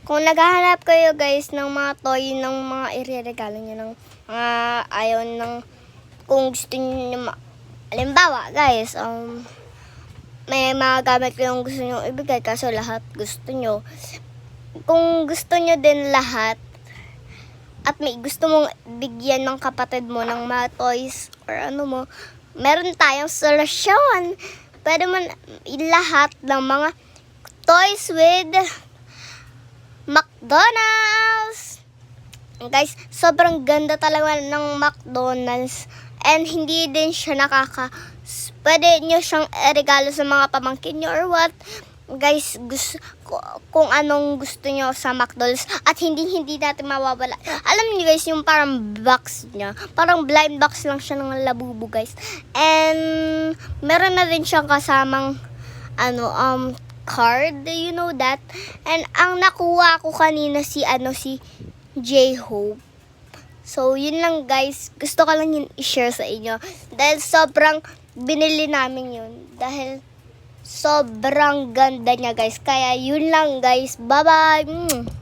Kung naghahanap kayo guys ng mga toy ng mga ireregalo nyo ng mga ayaw ng kung gusto nyo halimbawa guys, may mga gamit kayong gusto nyo ibigay kaso lahat gusto nyo. Kung gusto nyo din lahat at may gusto mong bigyan ng kapatid mo ng mga toys or ano mo, meron tayong solusyon. Pwede mo lahat ng mga toys with McDonald's. Guys, sobrang ganda talaga ng McDonald's and hindi din siya pwede nyo siyang regalo sa mga pamangkin nyo or what. Guys, kung anong gusto nyo sa McDonald's at hindi natin mawawala. Alam niyo guys, yung parang box niya, parang blind box lang siya ng labubo guys. And meron na rin siyang kasamang card, you know that. And ang nakuha ko kanina si J-Hope. So yun lang guys, gusto ko lang yun i-share sa inyo dahil sobrang binili namin yun dahil sobrang ganda niya guys. Kaya yun lang guys. Bye-bye.